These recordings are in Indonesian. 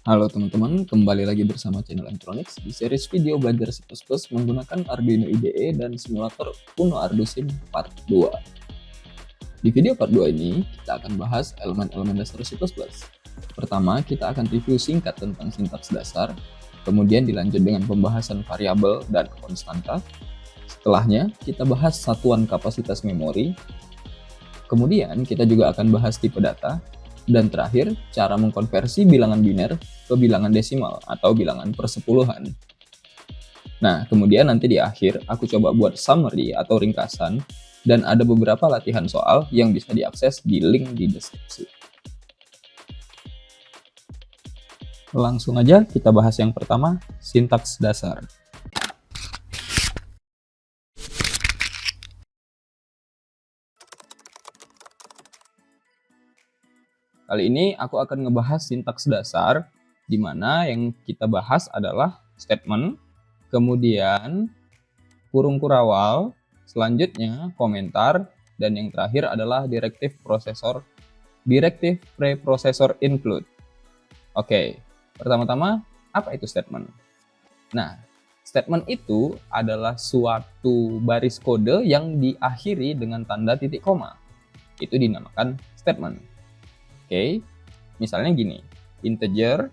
Halo teman-teman, kembali lagi bersama channel Entronics di series video belajar C++ menggunakan Arduino IDE dan simulator Uno Ardu Sim Part 2. Di video Part 2 ini, kita akan bahas elemen-elemen dasar C++. Pertama, kita akan review singkat tentang sintaks dasar, kemudian dilanjut dengan pembahasan variabel dan konstanta. Setelahnya, kita bahas satuan kapasitas memori, kemudian kita juga akan bahas tipe data, dan terakhir, cara mengkonversi bilangan biner ke bilangan desimal atau bilangan persepuluhan. Nah, kemudian nanti di akhir aku coba buat summary atau ringkasan dan ada beberapa latihan soal yang bisa diakses di link di deskripsi. Langsung aja kita bahas yang pertama, sintaks dasar. Kali ini aku akan ngebahas sintaks dasar, di mana yang kita bahas adalah statement, kemudian kurung kurawal, selanjutnya komentar, dan yang terakhir adalah directive preprocessor include. Oke, pertama-tama apa itu statement? Nah, statement itu adalah suatu baris kode yang diakhiri dengan tanda titik koma. Itu dinamakan statement. Oke, misalnya gini, integer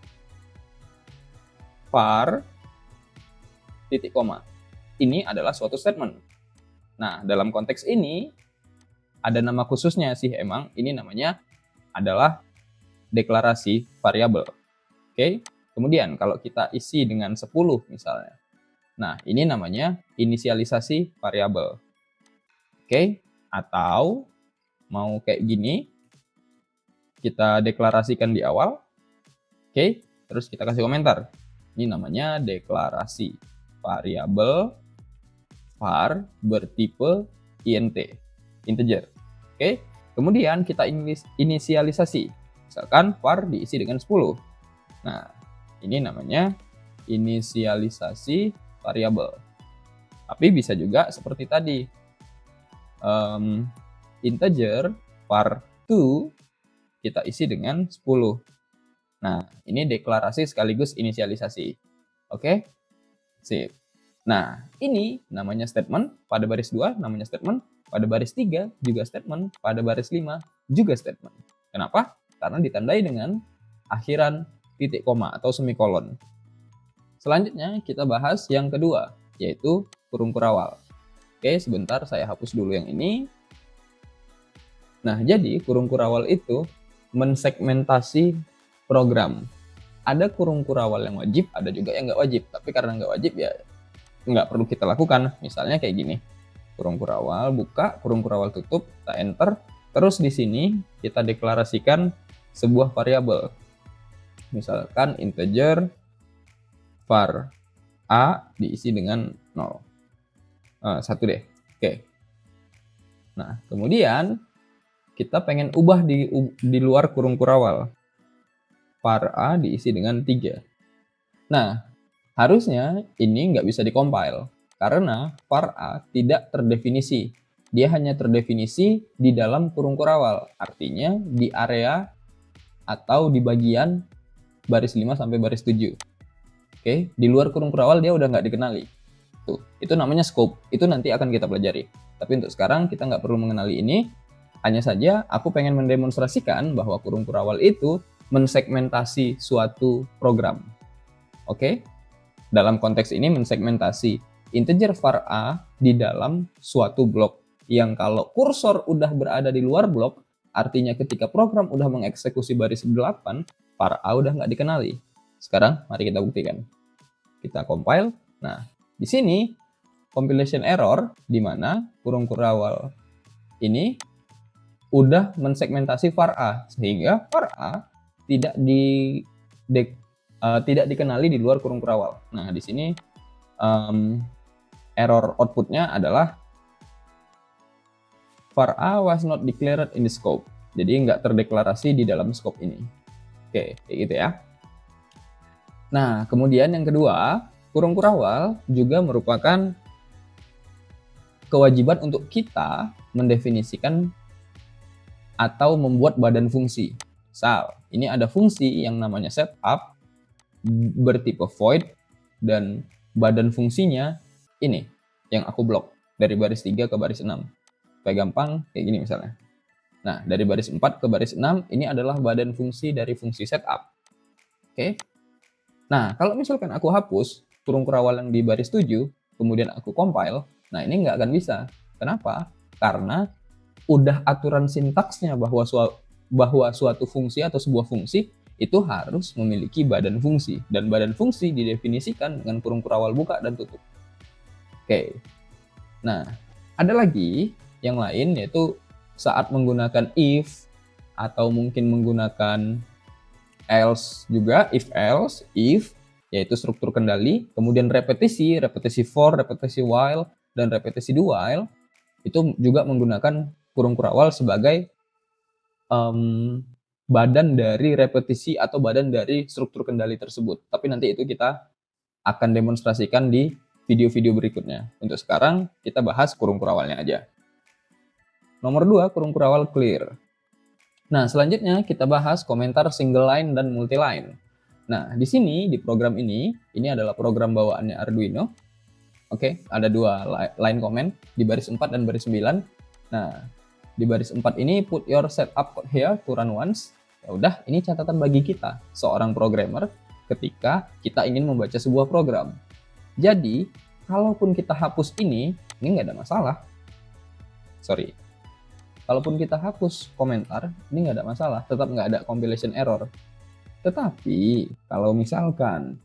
var titik koma. Ini adalah suatu statement. Nah, dalam konteks ini ada nama khususnya sih emang. Ini namanya adalah deklarasi variabel. Oke, kemudian kalau kita isi dengan 10 misalnya. Nah, ini namanya inisialisasi variabel. Oke, atau mau kayak gini, kita deklarasikan di awal. Oke, terus kita kasih komentar. Ini namanya deklarasi variabel var bertipe int, integer. Oke, kemudian kita inisialisasi. Misalkan var diisi dengan 10. Nah, ini namanya inisialisasi variabel. Tapi bisa juga seperti tadi. Integer var 2 kita isi dengan 10. Nah, ini deklarasi sekaligus inisialisasi. Oke? Sip. Nah, ini namanya statement, pada baris 2 namanya statement, pada baris 3 juga statement, pada baris 5 juga statement. Kenapa? Karena ditandai dengan akhiran titik koma atau semikolon. Selanjutnya kita bahas yang kedua, yaitu kurung kurawal. Oke, sebentar saya hapus dulu yang ini. Nah, jadi kurung kurawal itu mensegmentasi program. Ada kurung kurawal yang wajib, ada juga yang nggak wajib. Tapi karena nggak wajib ya nggak perlu kita lakukan. Misalnya kayak gini, kurung kurawal buka, kurung kurawal tutup, kita enter. Terus di sini kita deklarasikan sebuah variabel. Misalkan integer var a diisi dengan 0. 1 deh. Oke. Nah, kemudian kita pengen ubah di luar kurung kurawal. Var a diisi dengan 3. Nah, harusnya ini nggak bisa dikompil karena var a tidak terdefinisi. Dia hanya terdefinisi di dalam kurung kurawal, artinya di area atau di bagian baris 5 sampai baris 7. Oke, di luar kurung kurawal dia udah nggak dikenali. Tuh, itu namanya scope. Itu nanti akan kita pelajari. Tapi untuk sekarang kita nggak perlu mengenali ini. Hanya saja aku pengen mendemonstrasikan bahwa kurung kurawal itu mensegmentasi suatu program. Oke? Dalam konteks ini mensegmentasi integer var a di dalam suatu blok. Yang kalau kursor udah berada di luar blok, artinya ketika program udah mengeksekusi baris 8, var a udah nggak dikenali. Sekarang mari kita buktikan. Kita compile. Nah, di sini compilation error di mana kurung kurawal ini udah mensegmentasi var a sehingga var a tidak dikenali di luar kurung kurawal. Nah, di sini error outputnya adalah var a was not declared in the scope. Jadi nggak terdeklarasi di dalam scope ini. Oke, kayak gitu ya. Nah, kemudian yang kedua, kurung kurawal juga merupakan kewajiban untuk kita mendefinisikan atau membuat badan fungsi. Misal, ini ada fungsi yang namanya setup, bertipe void dan badan fungsinya ini yang aku blok dari baris 3 ke baris 6. Supaya gampang kayak gini misalnya. Nah, dari baris 4 ke baris 6 ini adalah badan fungsi dari fungsi setup. Oke. Nah, kalau misalkan aku hapus kurung kurawal yang di baris 7, kemudian aku compile, nah ini nggak akan bisa. Kenapa? Karena udah aturan sintaksnya bahwa suatu fungsi atau sebuah fungsi itu harus memiliki badan fungsi, dan badan fungsi didefinisikan dengan kurung kurawal buka dan tutup. Oke. Nah, ada lagi yang lain, yaitu saat menggunakan if atau mungkin menggunakan else juga, if, yaitu struktur kendali, kemudian repetisi for, repetisi while, dan repetisi do while, itu juga menggunakan kurung kurawal sebagai badan dari repetisi atau badan dari struktur kendali tersebut. Tapi nanti itu kita akan demonstrasikan di video-video berikutnya. Untuk sekarang kita bahas kurung kurawalnya aja. Nomor 2, kurung kurawal clear. Nah, selanjutnya kita bahas komentar single line dan multi line. Nah, di sini di program ini adalah program bawaannya Arduino. Oke, ada 2 line comment di baris 4 dan baris 9. Nah, di baris 4 ini put your setup code here to run once. Ya udah, ini catatan bagi kita, seorang programmer, ketika kita ingin membaca sebuah program. Jadi, kalaupun kita hapus ini nggak ada masalah. Kalaupun kita hapus komentar, ini nggak ada masalah, tetap nggak ada compilation error. Tetapi, kalau misalkan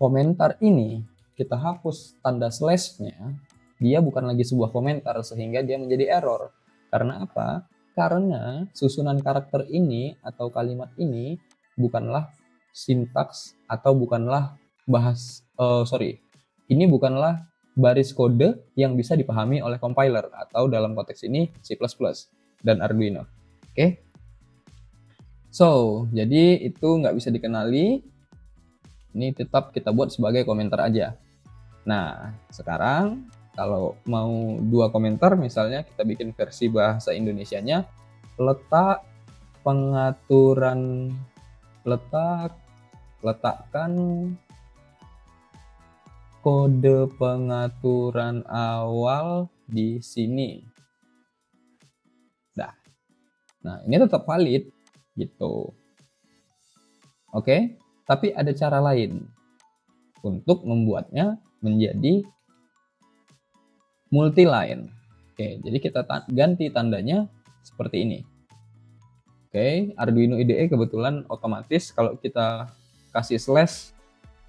komentar ini kita hapus tanda slash-nya, dia bukan lagi sebuah komentar sehingga dia menjadi error. Karena apa? Karena susunan karakter ini atau kalimat ini bukanlah sintaks atau bukanlah ini bukanlah baris kode yang bisa dipahami oleh compiler atau dalam konteks ini C++ dan Arduino. Oke? So, jadi itu nggak bisa dikenali. Ini tetap kita buat sebagai komentar aja. Nah, sekarang kalau mau 2 komentar, misalnya kita bikin versi bahasa Indonesianya, letakkan kode pengaturan awal di sini. Nah, ini tetap valid gitu. Oke, tapi ada cara lain untuk membuatnya menjadi multi line. Oke, jadi kita ganti tandanya seperti ini. Oke, Arduino IDE kebetulan otomatis kalau kita kasih slash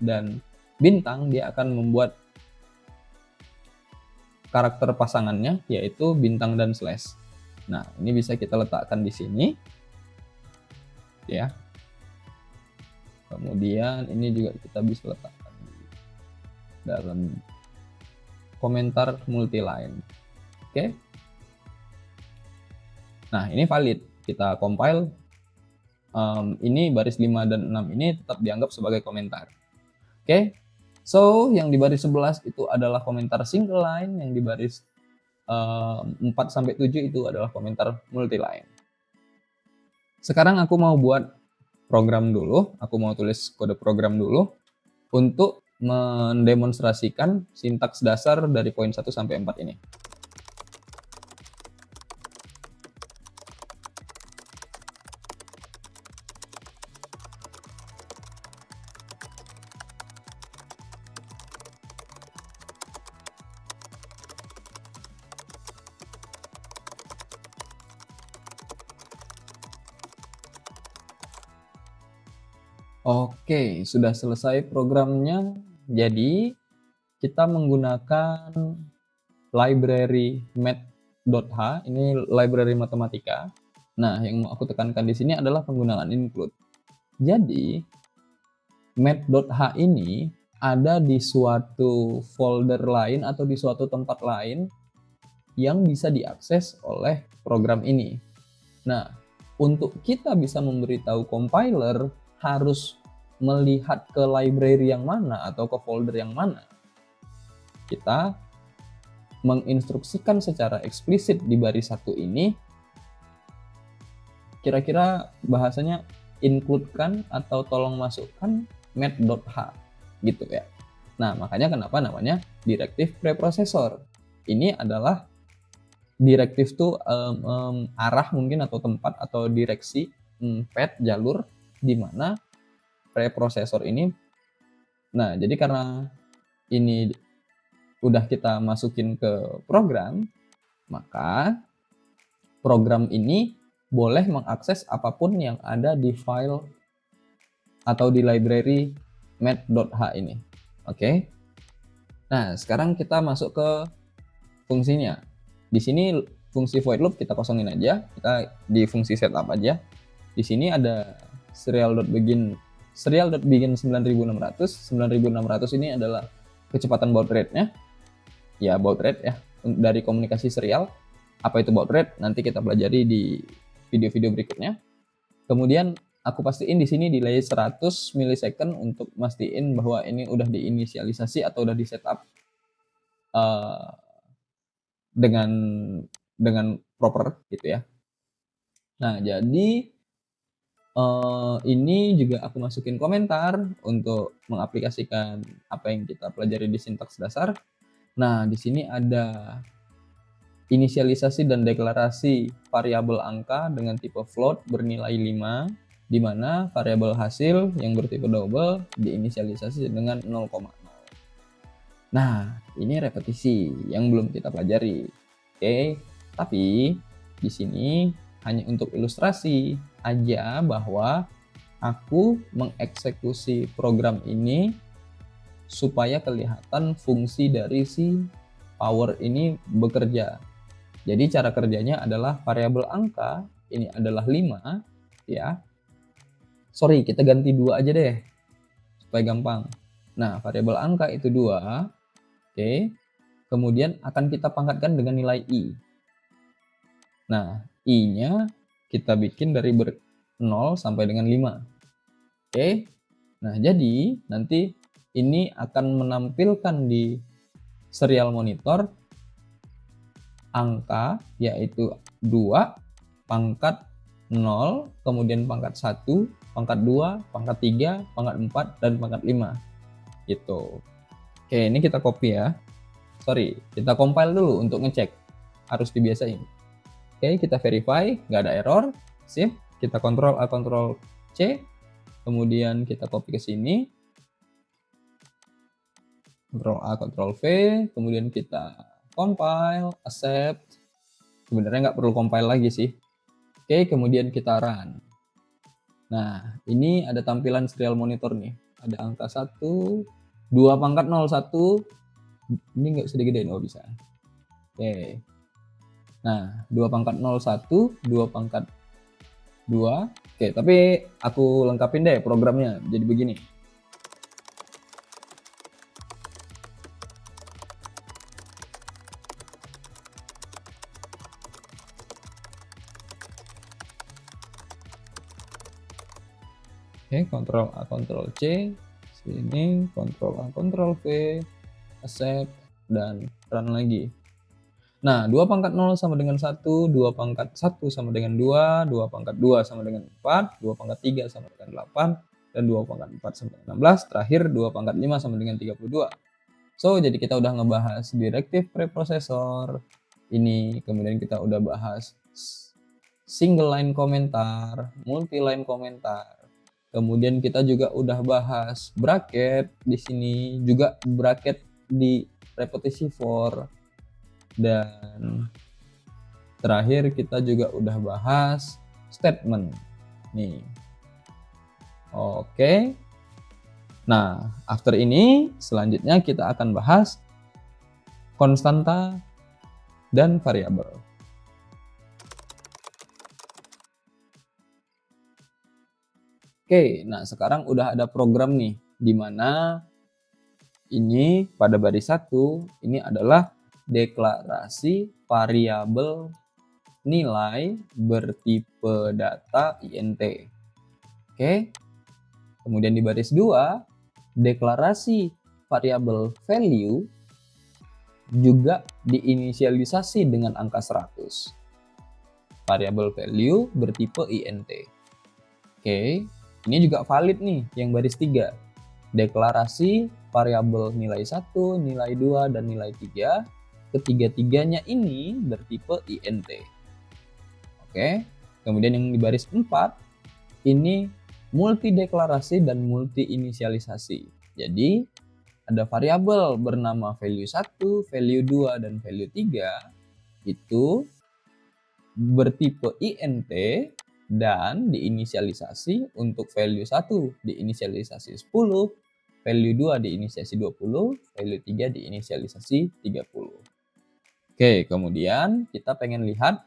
dan bintang, dia akan membuat karakter pasangannya, yaitu bintang dan slash. Nah, ini bisa kita letakkan di sini. Ya. Kemudian ini juga kita bisa letakkan dalam komentar multi line. Oke. Nah, ini valid. Kita compile. Ini baris 5 dan 6 ini tetap dianggap sebagai komentar. Oke. So, yang di baris 11 itu adalah komentar single line, yang di baris 4-7 itu adalah komentar multi line. Sekarang aku mau buat program dulu, aku mau tulis kode program dulu untuk mendemonstrasikan sintaks dasar dari poin 1 sampai 4 ini. Oke, sudah selesai programnya. Jadi, kita menggunakan library math.h, ini library matematika. Nah, yang mau aku tekankan di sini adalah penggunaan include. Jadi, math.h ini ada di suatu folder lain atau di suatu tempat lain yang bisa diakses oleh program ini. Nah, untuk kita bisa memberitahu compiler harus melihat ke library yang mana atau ke folder yang mana, kita menginstruksikan secara eksplisit di baris 1 ini, kira-kira bahasanya include-kan atau tolong masukkan math.h gitu ya. Nah, makanya kenapa namanya directive preprocessor. Ini adalah direktif tuh arah mungkin atau tempat atau direksi path jalur di mana preprosesor ini. Nah, jadi karena ini udah kita masukin ke program, maka program ini boleh mengakses apapun yang ada di file atau di library math.h ini. Oke. Nah, sekarang kita masuk ke fungsinya. Di sini fungsi void loop kita kosongin aja, kita di fungsi setup aja. Di sini ada serial.begin 9600. 9600 ini adalah kecepatan baud rate-nya. Ya, baud rate ya dari komunikasi serial. Apa itu baud rate? Nanti kita pelajari di video-video berikutnya. Kemudian aku pastiin di sini delay 100 milisecond untuk mastiin bahwa ini udah diinisialisasi atau udah di setup dengan proper gitu ya. Nah, jadi ini juga aku masukin komentar untuk mengaplikasikan apa yang kita pelajari di sintaks dasar. Nah, di sini ada inisialisasi dan deklarasi variabel angka dengan tipe float bernilai 5, di mana variabel hasil yang bertipe double diinisialisasi dengan 0,0. Nah, ini repetisi yang belum kita pelajari. Oke, tapi di sini hanya untuk ilustrasi aja bahwa aku mengeksekusi program ini supaya kelihatan fungsi dari si power ini bekerja. Jadi cara kerjanya adalah variabel angka ini adalah 5 ya. Sorry, kita ganti 2 aja deh supaya gampang. Nah, variabel angka itu 2. Oke. Kemudian akan kita pangkatkan dengan nilai i. Nah, i-nya kita bikin dari 0 sampai dengan 5. Oke. Nah, jadi nanti ini akan menampilkan di serial monitor angka yaitu 2, pangkat 0, kemudian pangkat 1, pangkat 2, pangkat 3, pangkat 4, dan pangkat 5. Gitu. Oke, ini kita copy ya. Sorry, kita compile dulu untuk ngecek. Harus dibiasain. Oke, kita verify, nggak ada error. Sip, kita Ctrl A, Ctrl C. Kemudian kita copy ke sini. Ctrl A, Ctrl V. Kemudian kita compile, accept. Sebenarnya nggak perlu compile lagi sih. Oke, kemudian kita run. Nah, ini ada tampilan serial monitor nih. Ada angka 1, 2 pangkat 01. Ini nggak bisa digedein, oh bisa. Oke. Nah, 2 pangkat 01, 2 pangkat 2. Oke, tapi aku lengkapin deh programnya. Jadi begini. Oke, Ctrl A, Ctrl C. Sini, Ctrl A, Ctrl V. Accept, dan run lagi. Nah, 2 pangkat 0 sama dengan 1, 2 pangkat 1 sama dengan 2, 2 pangkat 2 sama dengan 4, 2 pangkat 3 sama dengan 8, dan 2 pangkat 4 sama dengan 16, terakhir 2 pangkat 5 sama dengan 32. So, jadi kita udah ngebahas directive preprocessor ini, kemudian kita udah bahas single line komentar, multi line komentar. Kemudian kita juga udah bahas bracket di sini, juga bracket di repetisi for, dan terakhir kita juga udah bahas statement nih. Oke. Nah, after ini selanjutnya kita akan bahas konstanta dan variabel. Oke, nah sekarang udah ada program nih, di mana ini pada baris 1, ini adalah deklarasi variabel nilai bertipe data int. Oke. Kemudian di baris 2, deklarasi variabel value juga diinisialisasi dengan angka 100. Variabel value bertipe int. Oke. Ini juga valid nih yang baris 3. deklarasi variabel nilai 1, nilai 2, dan nilai 3. Ketiga-tiganya ini bertipe int. Oke, kemudian yang di baris 4 ini multi deklarasi dan multi inisialisasi. Jadi ada variabel bernama value 1, value 2, dan value 3 itu bertipe int dan diinisialisasi. Untuk value 1 diinisialisasi 10, value 2 diinisialisasi 20, value 3 diinisialisasi 30. Oke, kemudian kita pengen lihat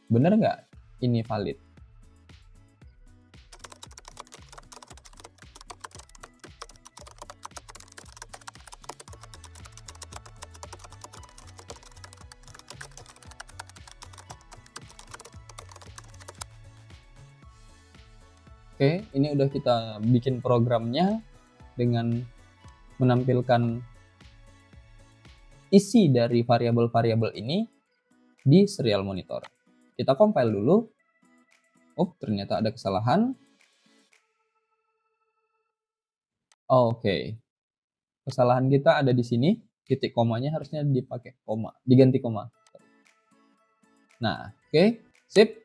bener nggak ini valid. Oke, ini udah kita bikin programnya dengan menampilkan isi dari variabel-variabel ini di serial monitor. Kita compile dulu. Oh, ternyata ada kesalahan. Oke. Kesalahan kita ada di sini. Titik komanya harusnya dipakai koma, diganti koma. Nah, oke, sip.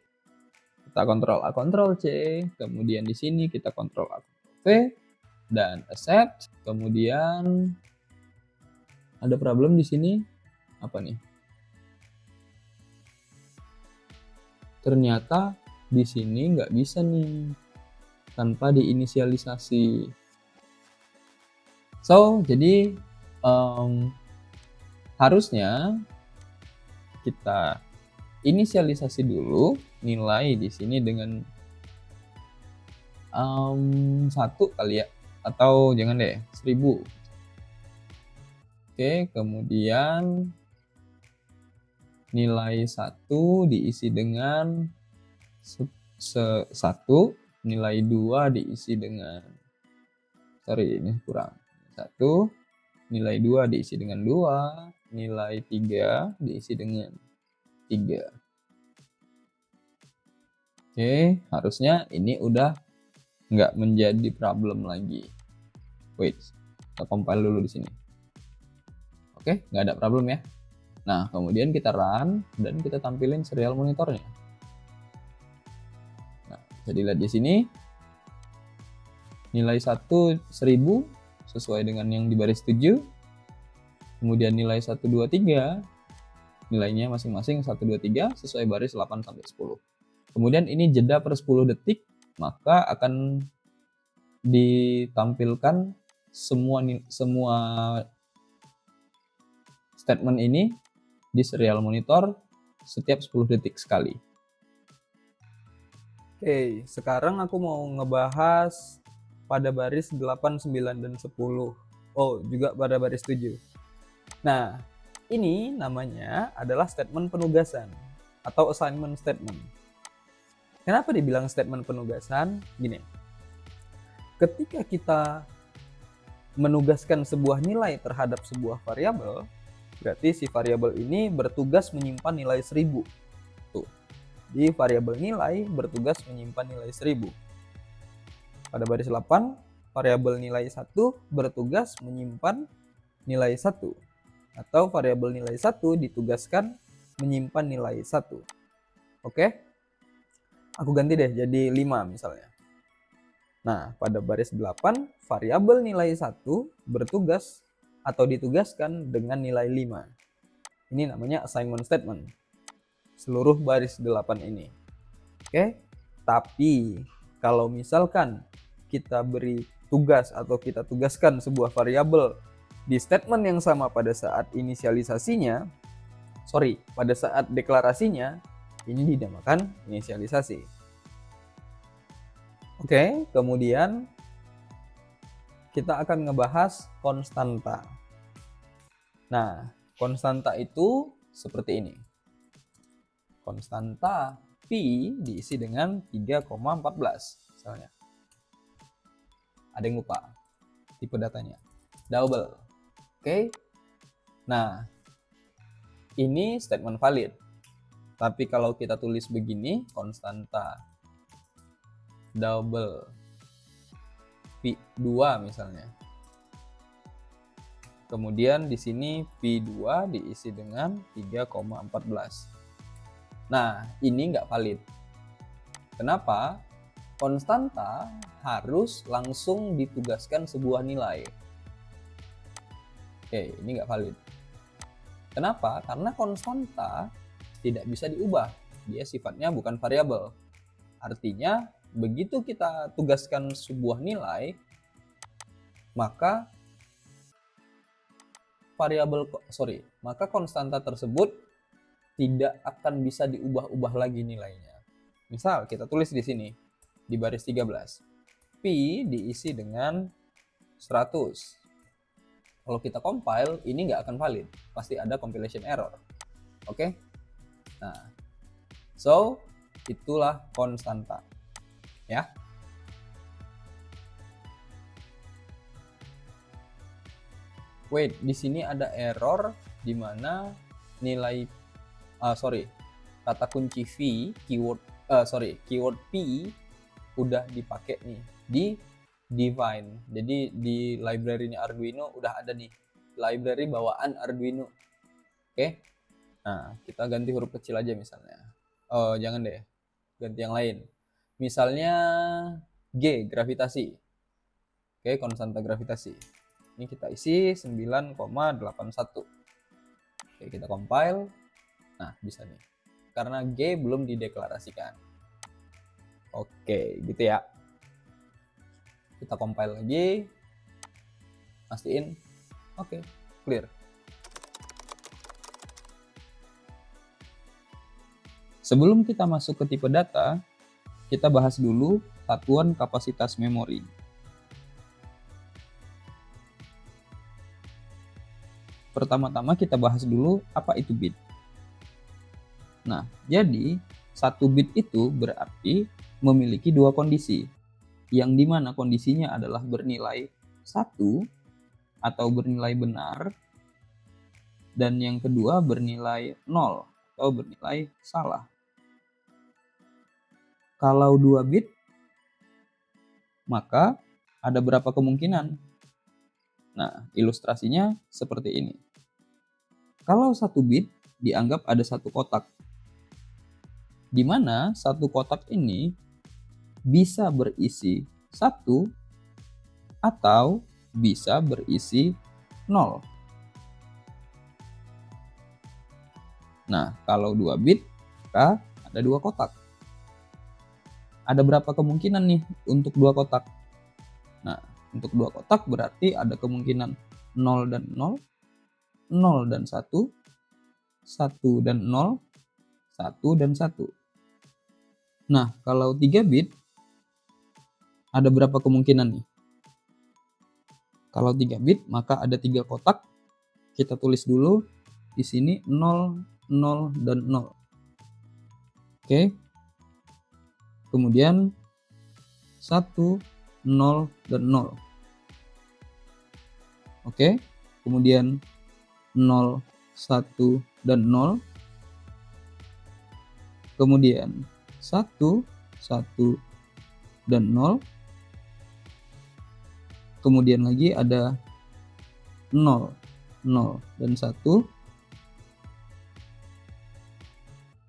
Kita Ctrl A, Ctrl C, kemudian di sini kita Ctrl A, Ctrl V, dan accept. Kemudian ada problem di sini. Apa nih? Ternyata di sini nggak bisa nih tanpa diinisialisasi. So, jadi harusnya kita inisialisasi dulu nilai di sini dengan 1 kali ya, atau jangan deh, 1000. Oke, kemudian nilai 1 diisi dengan 1, nilai 2 diisi dengan, sorry ini kurang, 1, nilai 2 diisi dengan 2, nilai 3 diisi dengan 3. Oke, harusnya ini udah nggak menjadi problem lagi. Wait, kita compile dulu di sini. Oke, nggak ada problem ya. Nah, kemudian kita run dan kita tampilin serial monitornya. Nah, bisa dilihat di sini nilai 1 1000 sesuai dengan yang di baris 7. Kemudian nilai 1 2 3 nilainya masing-masing 1 2 3 sesuai baris 8 sampai 10. Kemudian ini jeda per 10 detik, maka akan ditampilkan semua statement ini di serial monitor setiap 10 detik sekali. Oke, sekarang aku mau ngebahas pada baris 8, 9, dan 10. Oh, juga pada baris 7. Nah, ini namanya adalah statement penugasan atau assignment statement. Kenapa dibilang statement penugasan? Gini, ketika kita menugaskan sebuah nilai terhadap sebuah variabel, berarti si variabel ini bertugas menyimpan nilai 1000. Tuh, di variabel nilai bertugas menyimpan nilai 1000. Pada baris 8, variabel nilai 1 bertugas menyimpan nilai 1. Atau variabel nilai 1 ditugaskan menyimpan nilai 1. Oke? Aku ganti deh jadi 5 misalnya. Nah, pada baris 8, variabel nilai 1 bertugas atau ditugaskan dengan nilai 5. Ini namanya assignment statement. Seluruh baris 8 ini. Oke? Tapi, kalau misalkan kita beri tugas atau kita tugaskan sebuah variabel di statement yang sama pada saat inisialisasinya, pada saat deklarasinya, ini dinamakan inisialisasi. Oke, kemudian kita akan ngebahas konstanta. Nah, konstanta itu seperti ini. Konstanta P diisi dengan 3,14 misalnya. Ada yang lupa tipe datanya. Double. Oke. Nah, ini statement valid. Tapi kalau kita tulis begini, konstanta double P2 misalnya. Kemudian di sini P2 diisi dengan 3,14. Nah, ini nggak valid. Kenapa? Konstanta harus langsung ditugaskan sebuah nilai. Oke, ini nggak valid. Kenapa? Karena konstanta tidak bisa diubah. Dia sifatnya bukan variabel. Artinya, begitu kita tugaskan sebuah nilai, maka maka konstanta tersebut tidak akan bisa diubah-ubah lagi nilainya. Misal kita tulis di sini di baris 13. P diisi dengan 100. Kalau kita compile, ini nggak akan valid. Pasti ada compilation error. Oke? Nah, so itulah konstanta. Ya. Wait, di sini ada error di mana nilai kata kunci keyword P udah dipakai nih di define. Jadi di library-nya Arduino udah ada nih library bawaan Arduino. Oke. Nah, kita ganti huruf kecil aja misalnya. Oh, jangan deh. Ganti yang lain. Misalnya G, gravitasi. Oke, konstanta gravitasi. Ini kita isi 9,81. Oke, kita compile. Nah, bisa nih. Karena G belum dideklarasikan. Oke, gitu ya. Kita compile lagi. Pastiin. Oke, clear. Sebelum kita masuk ke tipe data, kita bahas dulu satuan kapasitas memori. Pertama-tama kita bahas dulu apa itu bit. Nah, jadi 1 bit itu berarti memiliki 2 kondisi, yang dimana kondisinya adalah bernilai 1 atau bernilai benar, dan yang kedua bernilai 0 atau bernilai salah. Kalau 2 bit, maka ada berapa kemungkinan? Nah, ilustrasinya seperti ini. Kalau 1 bit dianggap ada 1 kotak, di mana 1 kotak ini bisa berisi 1 atau bisa berisi 0. Nah, kalau 2 bit, maka ada 2 kotak. Ada berapa kemungkinan nih untuk 2 kotak? Nah, untuk 2 kotak berarti ada kemungkinan 0 dan 0, 0 dan 1, 1 dan 0, 1 dan 1. Nah, kalau 3 bit, ada berapa kemungkinan nih? Kalau 3 bit, maka ada 3 kotak. Kita tulis dulu di sini 0, 0, dan 0. Oke. Kemudian 1, 0, dan 0. Oke. Kemudian 0, 1, dan 0. Kemudian 1, 1, dan 0. Kemudian lagi ada 0, 0, dan 1.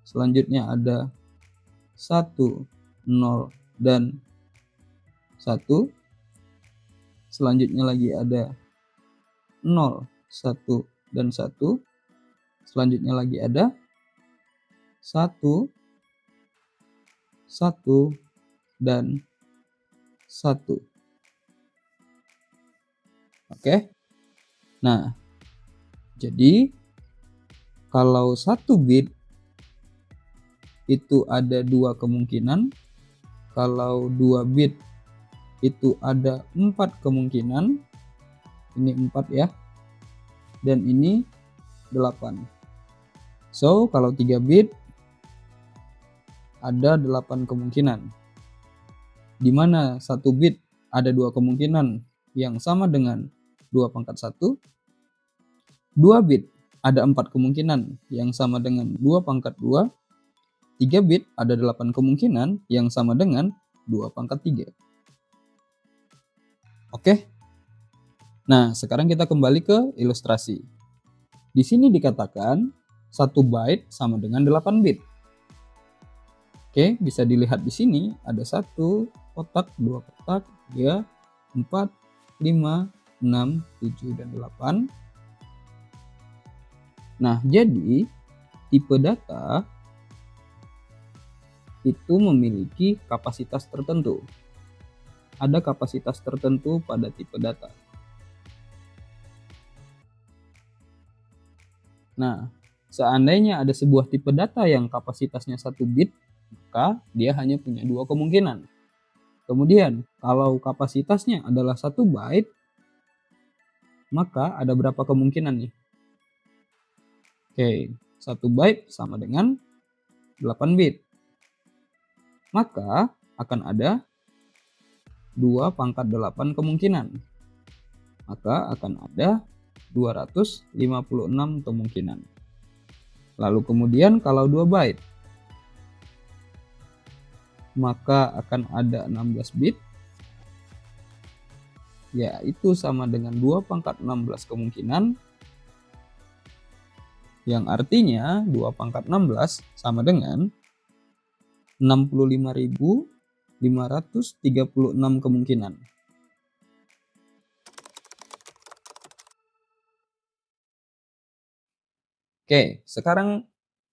Selanjutnya ada 1, 0, dan 1. Selanjutnya lagi ada 0, 1, dan 1. Selanjutnya lagi ada 1, 1, dan 1. Oke. Nah, jadi kalau 1 bit itu ada 2 kemungkinan, kalau 2 bit itu ada 4 kemungkinan, ini 4 ya, dan ini 8. So, kalau 3 bit ada 8 kemungkinan, di mana 1 bit ada 2 kemungkinan yang sama dengan 2 pangkat 1, 2 bit ada 4 kemungkinan yang sama dengan 2 pangkat 2, 3 bit ada 8 kemungkinan yang sama dengan 2 pangkat 3. Oke? Nah, sekarang kita kembali ke ilustrasi. Di sini dikatakan 1 byte sama dengan 8 bit. Oke, bisa dilihat di sini ada 1 kotak, 2 kotak, 3, 4, 5, 6, 7, dan 8. Nah, jadi tipe data itu memiliki kapasitas tertentu. Ada kapasitas tertentu pada tipe data. Nah, seandainya ada sebuah tipe data yang kapasitasnya 1 bit, maka dia hanya punya 2 kemungkinan. Kemudian, kalau kapasitasnya adalah 1 byte, maka ada berapa kemungkinan nih? Oke, 1 byte sama dengan 8 bit. Maka akan ada 2 pangkat 8 kemungkinan. Maka akan ada 256 kemungkinan. Lalu kemudian kalau 2 byte, maka akan ada 16 bit, yaitu sama dengan 2 pangkat 16 kemungkinan, yang artinya 2 pangkat 16 sama dengan 65.536 kemungkinan. Oke, sekarang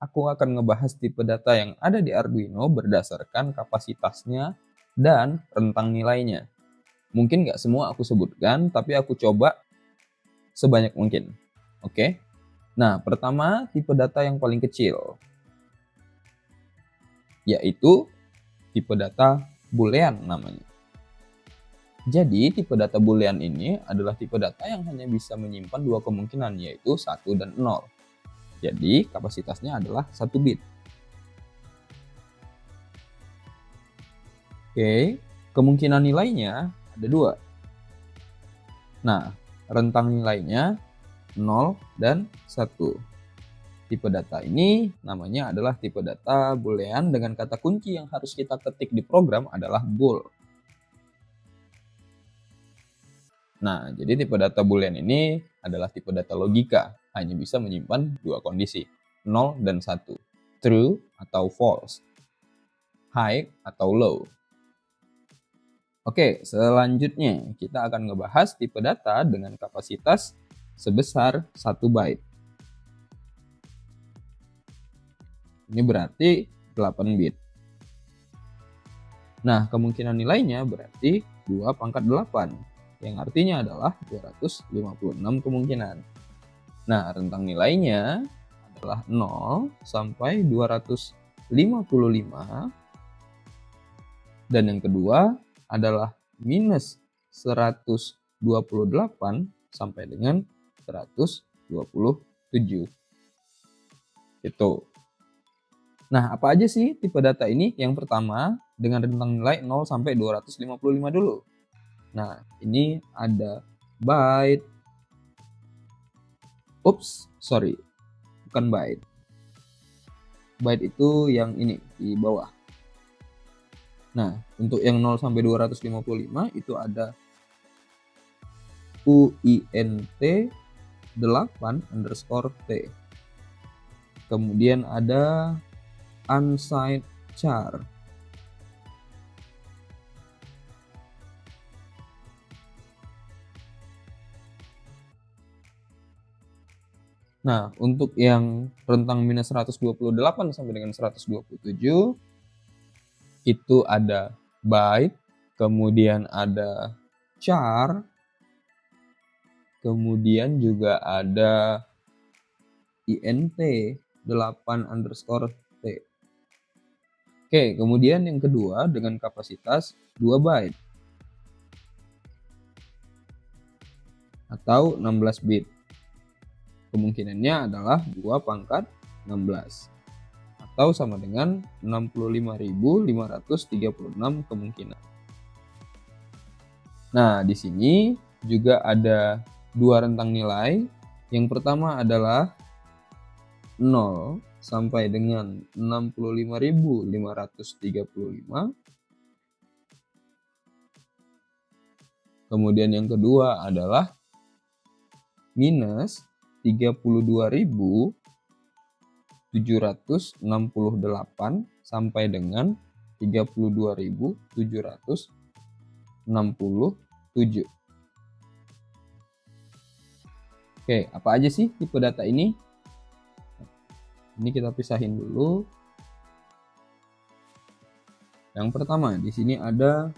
aku akan ngebahas tipe data yang ada di Arduino berdasarkan kapasitasnya dan rentang nilainya. Mungkin nggak semua aku sebutkan, tapi aku coba sebanyak mungkin. Oke? Nah, pertama tipe data yang paling kecil, yaitu tipe data boolean namanya. Jadi, tipe data boolean ini adalah tipe data yang hanya bisa menyimpan 2 kemungkinan, yaitu 1 dan 0. Jadi, kapasitasnya adalah 1 bit. Oke, kemungkinan nilainya ada 2. Nah, rentang nilainya 0 dan 1. Tipe data ini namanya adalah tipe data boolean dengan kata kunci yang harus kita ketik di program adalah bool. Nah, jadi tipe data boolean ini adalah tipe data logika, hanya bisa menyimpan 2 kondisi, 0 dan 1, true atau false, high atau low. Oke, selanjutnya kita akan ngebahas tipe data dengan kapasitas sebesar 1 byte. Ini berarti 8 bit. Nah, kemungkinan nilainya berarti 2 pangkat 8, yang artinya adalah 256 kemungkinan. Nah, rentang nilainya adalah 0 sampai 255, dan yang kedua adalah minus 128 sampai dengan 127. Itu. Nah, apa aja sih tipe data ini? Yang pertama, dengan rentang nilai 0 sampai 255 dulu. Nah, ini ada byte. Bukan byte. Byte itu yang ini, di bawah. Nah, untuk yang 0 sampai 255 itu ada UINT 8_T. Kemudian ada unsigned char. Nah, untuk yang rentang minus 128 sampai dengan 127 itu ada byte, kemudian ada char, kemudian juga ada INT 8_T. Oke, kemudian yang kedua dengan kapasitas 2 byte atau 16 bit. Kemungkinannya adalah 2 pangkat 16 atau sama dengan 65.536 kemungkinan. Nah, di sini juga ada 2 rentang nilai. Yang pertama adalah 0 sampai dengan 65.535. Kemudian yang kedua adalah minus 32.768 sampai dengan 32.767. Oke, apa aja sih tipe data ini? Ini kita pisahin dulu. Yang pertama, di sini ada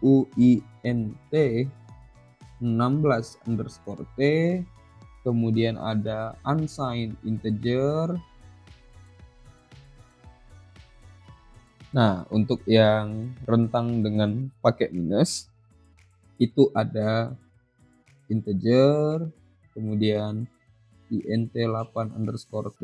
UINT 16_T, kemudian ada unsigned integer. Nah, untuk yang rentang dengan pakai minus, itu ada integer, kemudian int 8_T.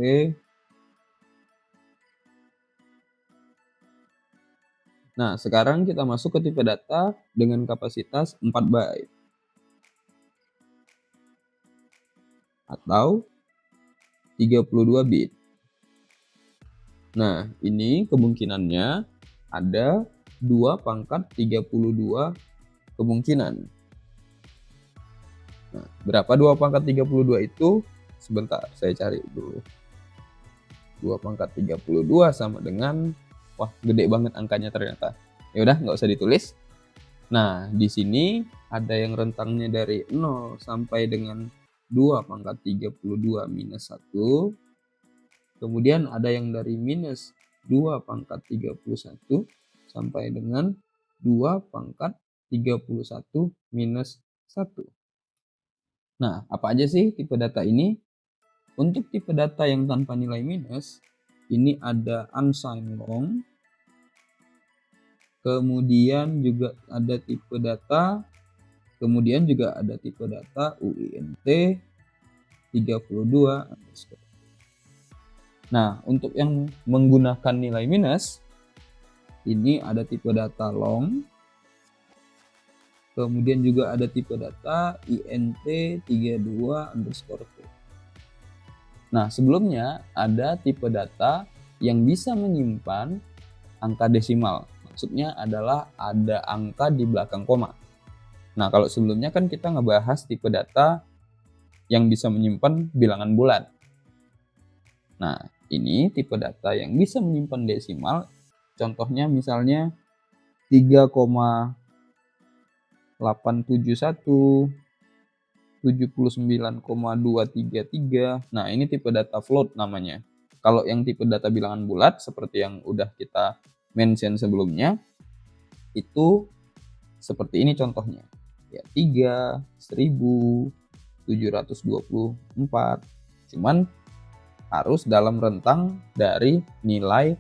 Nah, sekarang kita masuk ke tipe data dengan kapasitas 4 byte atau 32 bit. Nah, ini kemungkinannya ada 2^32 kemungkinan. Nah, berapa 2^32 itu? Sebentar, saya cari dulu. 2^32 sama dengan, wah, gede banget angkanya ternyata. Ya udah, nggak usah ditulis. Nah, di sini ada yang rentangnya dari 0 sampai dengan 2^32 minus 1. Kemudian ada yang dari minus 2^31 sampai dengan 2^31 minus 1. Nah, apa aja sih tipe data ini? Untuk tipe data yang tanpa nilai minus, ini ada unsigned long. Kemudian juga ada tipe data, kemudian juga ada tipe data UINT 32. Nah, untuk yang menggunakan nilai minus, ini ada tipe data long, kemudian juga ada tipe data INT 32_T. Nah, sebelumnya ada tipe data yang bisa menyimpan angka desimal. Maksudnya adalah ada angka di belakang koma. Nah, kalau sebelumnya kan kita ngebahas tipe data yang bisa menyimpan bilangan bulat. Nah, ini tipe data yang bisa menyimpan desimal. Contohnya misalnya 3,871, 79,233. Nah, ini tipe data float namanya. Kalau yang tipe data bilangan bulat seperti yang udah kita mention sebelumnya, itu seperti ini contohnya. Ya, 3, 1724. Cuman harus dalam rentang dari nilai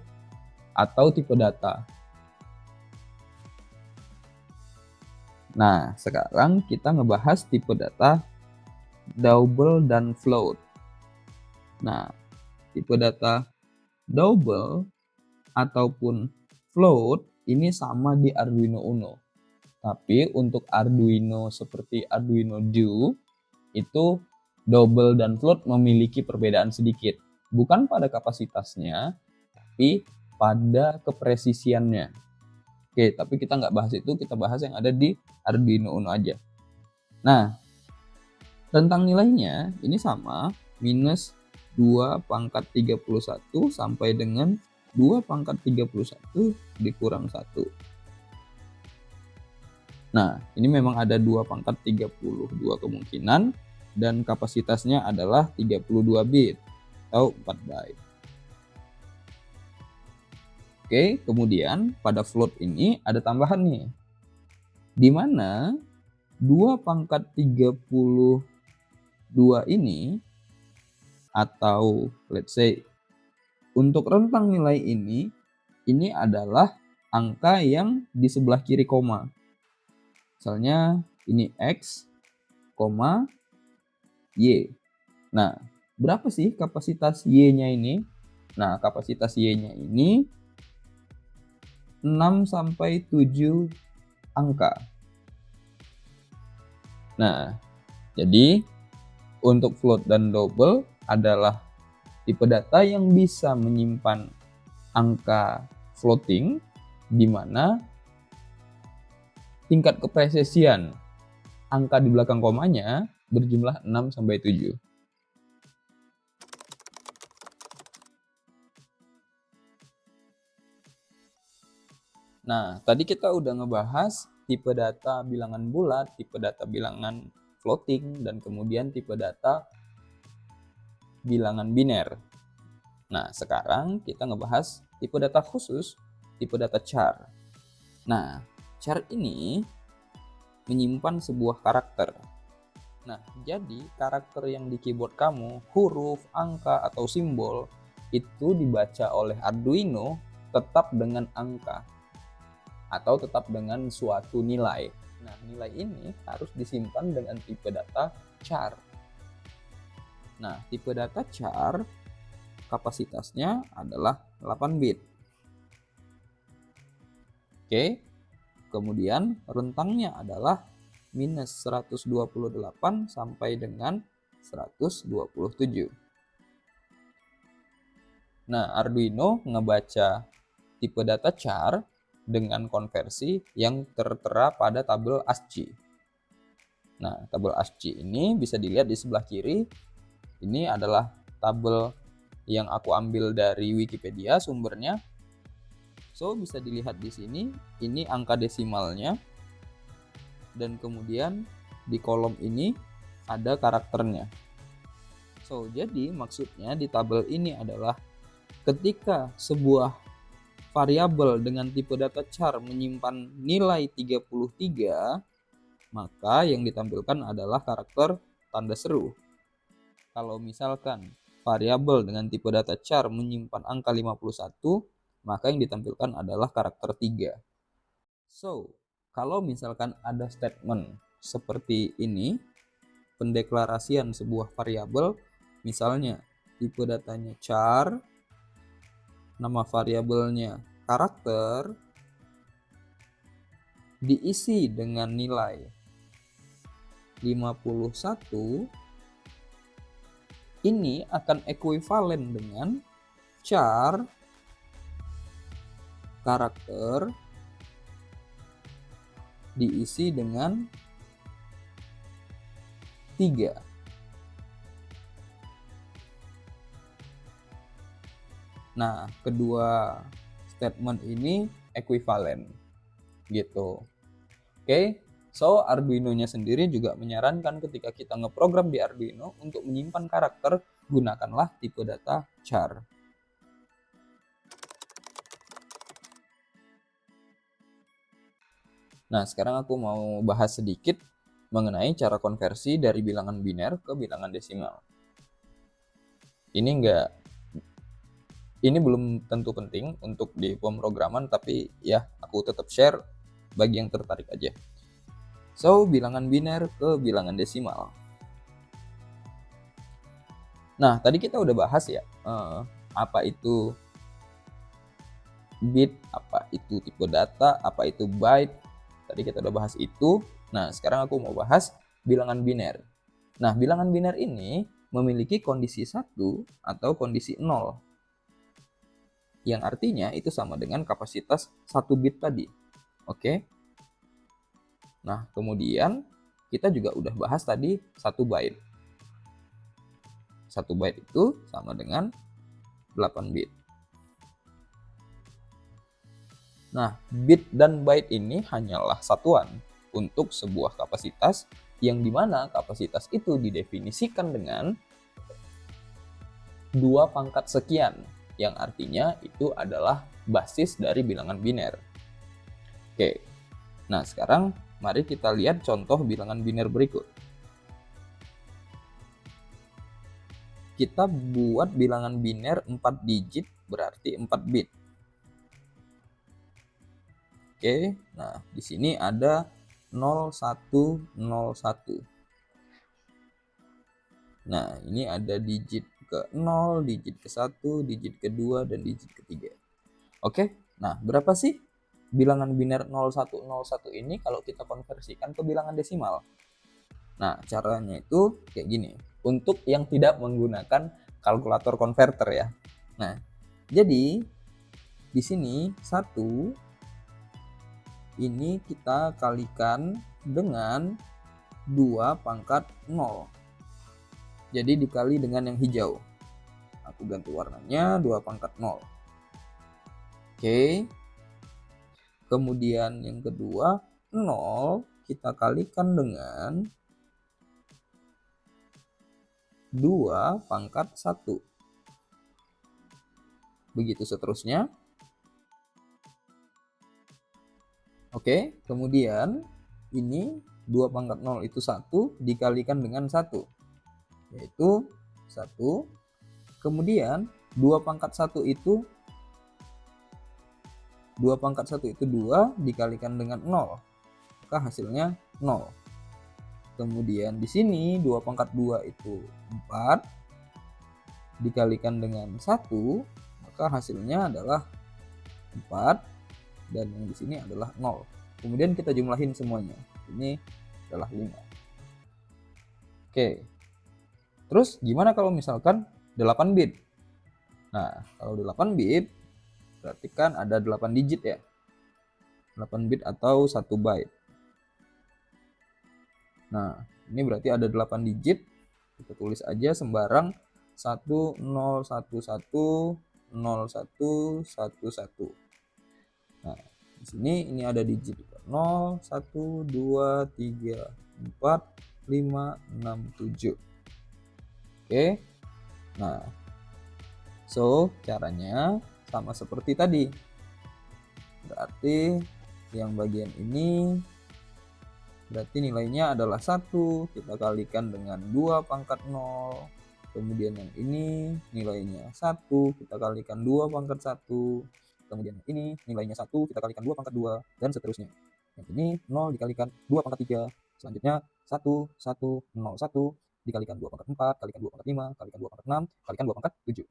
atau tipe data. Nah, sekarang kita ngebahas tipe data double dan float. Nah, tipe data double ataupun float ini sama di Arduino Uno. Tapi untuk Arduino seperti Arduino Duo itu double dan float memiliki perbedaan sedikit. Bukan pada kapasitasnya, tapi pada kepresisiannya. Oke, tapi kita nggak bahas itu, kita bahas yang ada di Arduino Uno aja. Nah, rentang nilainya ini sama, minus 2^31 sampai dengan 2^31 dikurang 1. Nah, ini memang ada 2^32 kemungkinan dan kapasitasnya adalah 32 bit atau 4 byte. Oke, kemudian pada float ini ada tambahan nih. Di mana 2^32 ini atau let's say untuk rentang nilai ini adalah angka yang di sebelah kiri koma. Misalnya ini X, Y. Nah, berapa sih kapasitas Y-nya ini? Nah, kapasitas Y-nya ini 6-7 angka. Nah, jadi untuk float dan double adalah tipe data yang bisa menyimpan angka floating di mana tingkat kepresisian angka di belakang komanya berjumlah 6 sampai 7. Nah, tadi kita udah ngebahas tipe data bilangan bulat, tipe data bilangan floating, dan kemudian tipe data bilangan biner. Nah, sekarang kita ngebahas tipe data khusus, tipe data char. Nah, char ini menyimpan sebuah karakter. Nah, jadi karakter yang di keyboard kamu, huruf, angka, atau simbol, itu dibaca oleh Arduino tetap dengan angka atau tetap dengan suatu nilai. Nah, nilai ini harus disimpan dengan tipe data char. Nah, tipe data char kapasitasnya adalah 8 bit. Oke. Kemudian rentangnya adalah minus 128 sampai dengan 127. Nah, Arduino ngebaca tipe data char dengan konversi yang tertera pada tabel ASCII. Nah, tabel ASCII ini bisa dilihat di sebelah kiri. Ini adalah tabel yang aku ambil dari Wikipedia sumbernya. So, bisa dilihat di sini, ini angka desimalnya. Dan kemudian di kolom ini ada karakternya. So, jadi maksudnya di tabel ini adalah ketika sebuah variabel dengan tipe data char menyimpan nilai 33, maka yang ditampilkan adalah karakter tanda seru. Kalau misalkan variabel dengan tipe data char menyimpan angka 51, maka yang ditampilkan adalah karakter 3. So, kalau misalkan ada statement seperti ini, pendeklarasian sebuah variabel, misalnya tipe datanya char, nama variabelnya karakter, diisi dengan nilai 51, ini akan ekuivalen dengan char karakter diisi dengan 3. Nah, kedua statement ini ekuivalen gitu. Oke, so Arduino-nya sendiri juga menyarankan ketika kita ngeprogram di Arduino untuk menyimpan karakter, gunakanlah tipe data char. Nah, sekarang aku mau bahas sedikit mengenai cara konversi dari bilangan biner ke bilangan desimal. Ini belum tentu penting untuk di pemrograman, tapi ya aku tetap share bagi yang tertarik aja. So, bilangan biner ke bilangan desimal. Nah, tadi kita udah bahas ya, apa itu bit, apa itu tipe data, apa itu byte. Tadi kita udah bahas itu. Nah, sekarang aku mau bahas bilangan biner. Nah, bilangan biner ini memiliki kondisi 1 atau kondisi 0. Yang artinya itu sama dengan kapasitas 1 bit tadi. Oke. Nah, kemudian kita juga udah bahas tadi 1 byte. 1 byte itu sama dengan 8 bit. Nah, bit dan byte ini hanyalah satuan untuk sebuah kapasitas yang dimana kapasitas itu didefinisikan dengan 2 pangkat sekian, yang artinya itu adalah basis dari bilangan biner. Oke, nah sekarang mari kita lihat contoh bilangan biner berikut. Kita buat bilangan biner 4 digit berarti 4 bit. Oke, nah di sini ada 0101. Nah, ini ada digit ke-0, digit ke-1, digit ke-2, dan digit ke-3. Oke, nah berapa sih bilangan biner 0101 ini kalau kita konversikan ke bilangan desimal? Nah, caranya itu kayak gini. Untuk yang tidak menggunakan kalkulator konverter ya. Nah, jadi di sini 1 ini kita kalikan dengan 2 pangkat 0. Jadi dikali dengan yang hijau. Aku ganti warnanya 2 pangkat 0. Oke. Kemudian yang kedua, 0 kita kalikan dengan 2 pangkat 1. Begitu seterusnya. Oke, kemudian ini 2 pangkat 0 itu 1 dikalikan dengan 1. Yaitu 1. Kemudian 2 pangkat 1 itu 2 dikalikan dengan 0. Maka hasilnya 0. Kemudian di sini 2 pangkat 2 itu 4 dikalikan dengan 1, maka hasilnya adalah 4 dan yang di sini adalah 0. Kemudian kita jumlahin semuanya. Ini adalah 5. Oke. Terus gimana kalau misalkan 8 bit? Nah, kalau 8 bit berarti kan ada 8 digit ya. 8 bit atau 1 byte. Nah, ini berarti ada 8 digit. Kita tulis aja sembarang 10110111. Nah, di sini ini ada digit 0, 1, 2, 3, 4, 5, 6, 7. Oke. Nah, so caranya sama seperti tadi. Berarti yang bagian ini berarti nilainya adalah 1, kita kalikan dengan 2 pangkat 0. Kemudian yang ini nilainya 1, kita kalikan 2 pangkat 1. Kemudian yang ini nilainya 1, kita kalikan 2 pangkat 2, dan seterusnya. Yang ini 0 dikalikan 2 pangkat 3. Selanjutnya 1, 1, 0, 1 dikalikan 2 pangkat 4, kalikan 2 pangkat 5, kalikan 2 pangkat 6, kalikan 2 pangkat 7.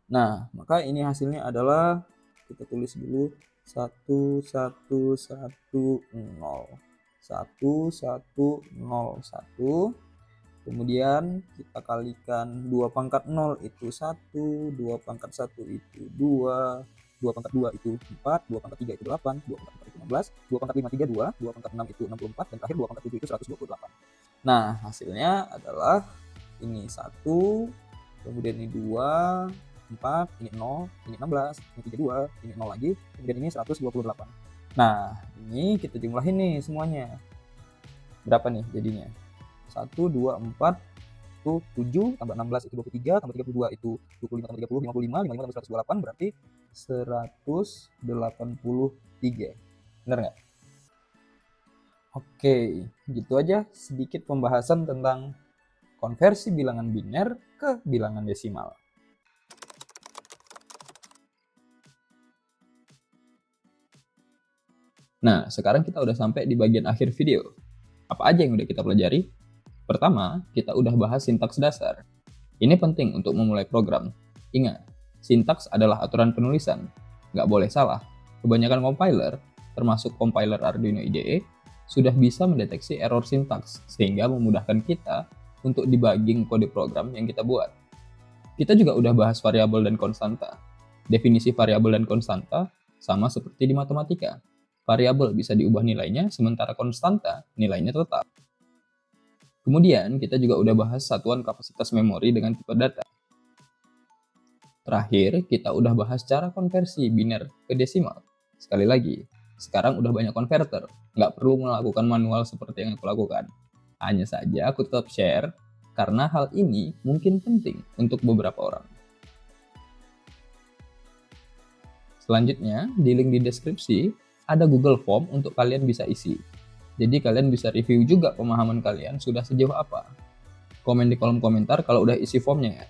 Nah, maka ini hasilnya adalah, kita tulis dulu 1, 1, 1, 0. 1, 1, 0, 1. Kemudian kita kalikan 2 pangkat 0 itu 1, 2 pangkat 1 itu 2, 2 pangkat 2 itu 4, 2 pangkat 3 itu 8, 2 pangkat 4 itu 16, 2 pangkat 5 32, 2 pangkat 6 itu 64, dan terakhir 2 pangkat 7 itu 128. Nah, hasilnya adalah ini 1, kemudian ini 2, 4, ini 0, ini 16, ini 32, ini 0 lagi, kemudian ini 128. Nah, ini kita jumlahin nih semuanya. Berapa nih jadinya? 1, 2, 4, itu 7, tambah 16 itu 23, tambah 32 itu 25, tambah 30, 55, 55 tambah 128, berarti 183. Bener nggak? Oke, gitu aja sedikit pembahasan tentang konversi bilangan biner ke bilangan desimal. Nah, sekarang kita udah sampai di bagian akhir video. Apa aja yang udah kita pelajari? Pertama, kita udah bahas sintaks dasar. Ini penting untuk memulai program. Ingat, sintaks adalah aturan penulisan. Nggak boleh salah. Kebanyakan compiler, termasuk compiler Arduino IDE, sudah bisa mendeteksi error sintaks, sehingga memudahkan kita untuk debugging kode program yang kita buat. Kita juga udah bahas variabel dan konstanta. Definisi variabel dan konstanta sama seperti di matematika. Variabel bisa diubah nilainya, sementara konstanta nilainya tetap. Kemudian, kita juga udah bahas satuan kapasitas memori dengan tipe data. Terakhir, kita udah bahas cara konversi biner ke desimal. Sekali lagi, sekarang udah banyak konverter, nggak perlu melakukan manual seperti yang aku lakukan. Hanya saja aku tetap share, karena hal ini mungkin penting untuk beberapa orang. Selanjutnya, di link di deskripsi, ada Google Form untuk kalian bisa isi. Jadi kalian bisa review juga pemahaman kalian sudah sejauh apa. Komen di kolom komentar kalau udah isi formnya ya.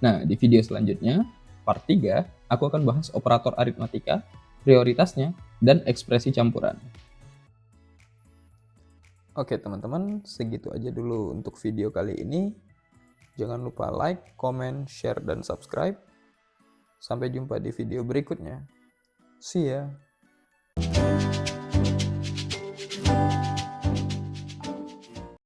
Nah, di video selanjutnya, part 3, aku akan bahas operator aritmatika, prioritasnya, dan ekspresi campuran. Oke teman-teman, segitu aja dulu untuk video kali ini. Jangan lupa like, comment, share, dan subscribe. Sampai jumpa di video berikutnya. See ya!